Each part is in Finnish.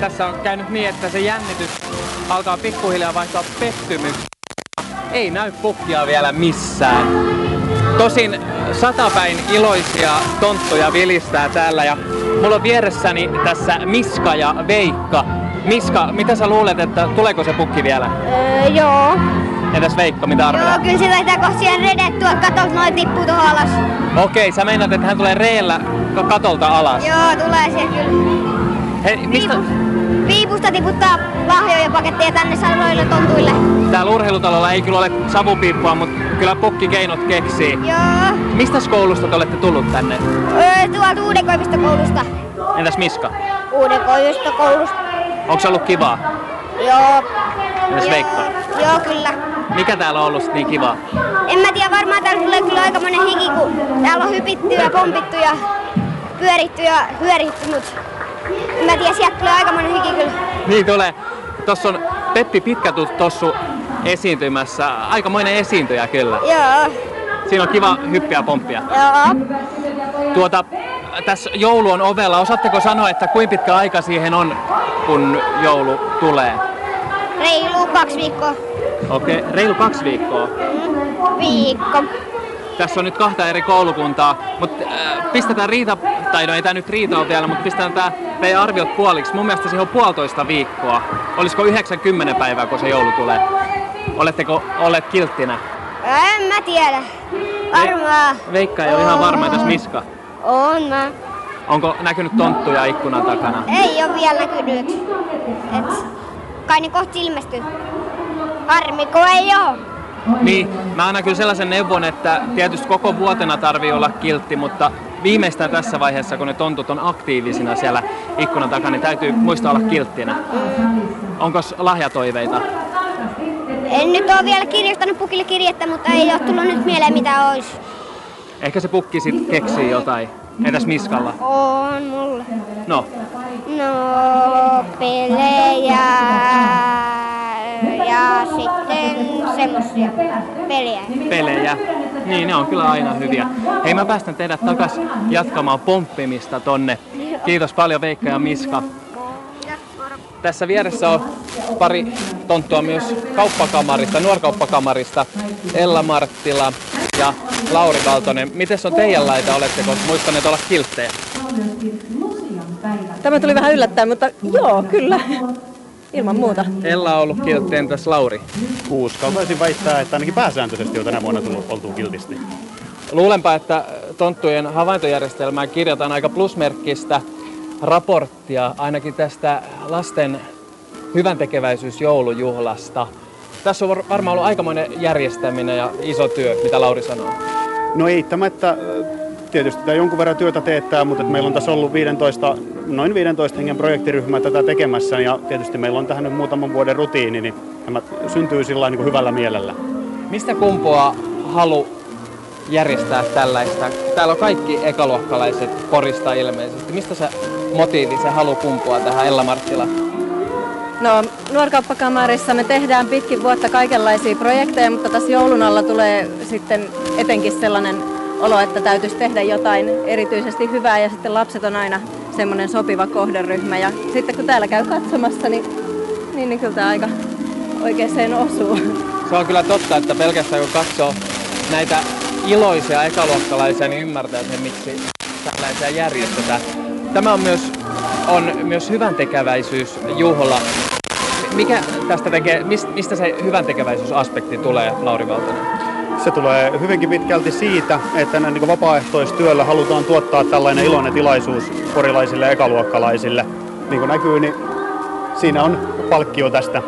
Tässä on käynyt niin, että se jännitys alkaa pikkuhiljaa vaihtua pettymyksi. Ei näy pukkia vielä missään. Tosin satapäin iloisia tonttuja vilistää täällä ja mulla on vieressäni tässä Miska ja Veikka. Miska, mitä sä luulet, että tuleeko se pukki vielä? Joo. Entäs Veikka, mitä arvelet? Joo, kyllä se taitaa kohta siellä redettua, katolta noin tippuu tuohon alas. Okei, sä meinaat, että hän tulee reellä katolta alas? Joo, tulee siellä kyllä. Hei, mistä... Piipusta tiputtaa lahjoja paketteja tänne saroille tontuille. Täällä urheilutalolla ei kyllä ole savupiippua, mutta kyllä pukki keinot keksii. Joo. Mistä koulusta te olette tullut tänne? Tuolta Uudenkoivistokoulusta. Entäs Miska? Uudenkoivistokoulusta. Onko se ollut kivaa? Joo. Entäs Veikka? Joo, kyllä. Mikä täällä on ollut niin kivaa? En mä tiedä, varmaan täällä tulee kyllä aikamoinen hiki, kun täällä on hypitty ja pompittu ja pyöritty ja hyöritty, mut en mä tiedä, sieltä tulee aikamoinen hiki kyllä. Niin tulee. Tossa on Peppi Pitkätossu esiintymässä. Aikamoinen esiintyjä kyllä. Joo. Siinä on kiva hyppiä pomppia. Joo. Tässä joulu on ovella. Osaatteko sanoa, että kuinka pitkä aika siihen on, kun joulu tulee? Reilu 2 viikkoa. Okei, reilu 2 viikkoa. Viikko. Tässä on nyt 2 eri koulukuntaa, mutta pistetään riita, tai no ei tää nyt riita ole vielä, mutta pistetään tää teidän arviot puoliksi. Mun mielestä siihen on 1,5 viikkoa. Olisiko 90 päivää, kun se joulu tulee? Oletteko olleet kilttinä? En mä tiedä. Varmaan. Veikka ei ole ihan varma, entäs Miska? On mä. Onko näkynyt tonttuja ikkunan takana? Ei oo vielä näkynyt. Et kai ne kohta ilmestyy. Harmi, kun ei oo. Niin, mä annan kyllä sellaisen neuvon, että tietysti koko vuotena tarvii olla kiltti, mutta viimeistään tässä vaiheessa, kun ne tontut on aktiivisina siellä ikkunan takana, niin täytyy muistaa olla kilttinä. Onko lahjatoiveita? En nyt oo vielä kirjoittanut pukille kirjettä, mutta ei oo tullut nyt mieleen mitä ois. Ehkä se pukki sit keksii jotain. Entäs Miskalla? On mulle. No? No, pelejä ja sitten semmosia pelejä. Pelejä. Niin, ne on kyllä aina hyviä. Hei, mä päästän teidät takas jatkamaan pomppimista tonne. Kiitos paljon Veikka ja Miska. Tässä vieressä on pari tonttua myös kauppakamarista, nuorkauppakamarista. Ella Marttila ja Lauri Valtonen. Mites on teidän laita? Oletteko muistaneet olla kilttejä? Tämä tuli vähän yllättäen, mutta joo, kyllä. Ilman muuta. Ella on ollut kiltti, entäs Lauri? Uskaltaisin väittää, että ainakin pääsääntöisesti on tänä vuonna tullut oltua kiltisti. Luulenpa, että tonttujen havaintojärjestelmään kirjataan aika plusmerkkistä raporttia ainakin tästä lasten hyväntekeväisyysjoulujuhlasta. Tässä on varmaan ollut aikamoinen järjestäminen ja iso työ, mitä Lauri sanoo. No eittämättä tietysti tämä jonkun verran työtä teettää, mutta meillä on tässä ollut noin 15 hengen projektiryhmä tätä tekemässä ja tietysti meillä on tähän nyt muutaman vuoden rutiini, niin tämä syntyy sillä niin kuin hyvällä mielellä. Mistä kumpuaa halu järjestää tällaista? Täällä on kaikki ekaluokkalaiset Porista ilmeisesti. Mistä se motiivi, se halu kumpuaa tähän, Ella Marttila? No, nuorkauppakamarissa me tehdään pitkin vuotta kaikenlaisia projekteja, mutta tässä joulun alla tulee sitten etenkin sellainen olo, että täytyisi tehdä jotain erityisesti hyvää ja sitten lapset on aina semmoinen sopiva kohderyhmä. Ja sitten kun täällä käy katsomassa, niin kyllä tämä aika oikeaan osuu. Se on kyllä totta, että pelkästään kun katsoo näitä iloisia ekaluokkalaisia, niin ymmärtää sen, miksi tällaisia järjestetään. Tämä on myös hyväntekeväisyysjuhla. Mikä tästä mistä se hyväntekeväisyysaspekti tulee, Lauri Valtonen? Se tulee hyvinkin pitkälti siitä, että niin kuin vapaaehtoistyöllä halutaan tuottaa tällainen iloinen tilaisuus porilaisille ekaluokkalaisille. Niin kuin näkyy, niin siinä on palkkio tästä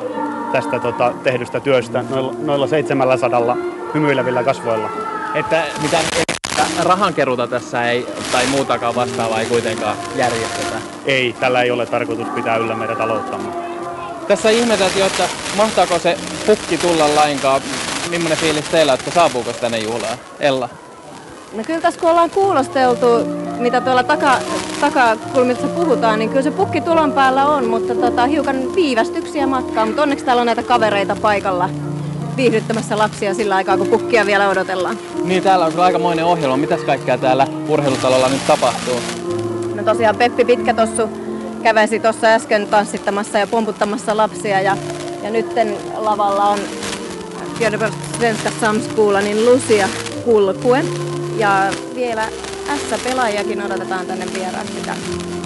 tehdystä työstä noilla 700 hymyilevillä kasvoilla. Että mitään rahankeruuta tässä ei, tai muutakaan vastaavaa ei kuitenkaan järjestetä. Ei, tällä ei ole tarkoitus pitää yllä meidän talouttamme. Tässä ihmeteltiin, että mahtaako se pukki tulla lainkaan. Millainen fiilis teillä, että saapuuko tänne juhlaan? Ella? No kyllä tässä kun ollaan kuulosteltu, mitä tuolla takakulmissa puhutaan, niin kyllä se pukki tulon päällä on, mutta hiukan viivästyksiä matkaa. Mutta onneksi täällä on näitä kavereita paikalla viihdyttämässä lapsia sillä aikaa, kun pukkia vielä odotellaan. Niin, täällä on kyllä aikamoinen ohjelma. Mitäs kaikkea täällä urheilutalolla nyt tapahtuu? No tosiaan Peppi Pitkätossu käväsi tuossa äsken tanssittamassa ja pomputtamassa lapsia ja nytten lavalla on Svenska Samskolanin Lucia Kulkuen ja vielä S-pelaajakin odotetaan tänne vieraaksi tämän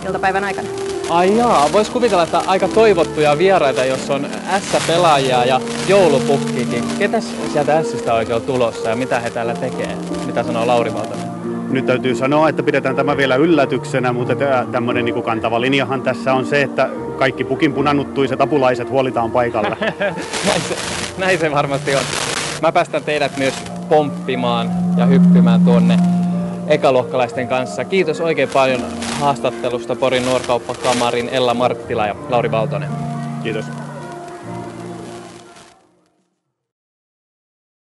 iltapäivän aikana. Ai jaa, vois kuvitella, että aika toivottuja vieraita, jos on S-pelaajia ja joulupukkikin. Ketäs sieltä S:stä on oikein tulossa ja mitä he täällä tekee? Mitä sanoo Lauri Valtonen? Nyt täytyy sanoa, että pidetään tämä vielä yllätyksenä, mutta tämmöinen niin kantava linjahan tässä on se, että kaikki pukin punannuttuiset apulaiset huolitaan paikalla. näin se varmasti on. Mä päästän teidät myös pomppimaan ja hyppimään tuonne ekaluokkalaisten kanssa. Kiitos oikein paljon haastattelusta Porin Nuorkauppakamarin Ella Marttila ja Lauri Valtonen. Kiitos.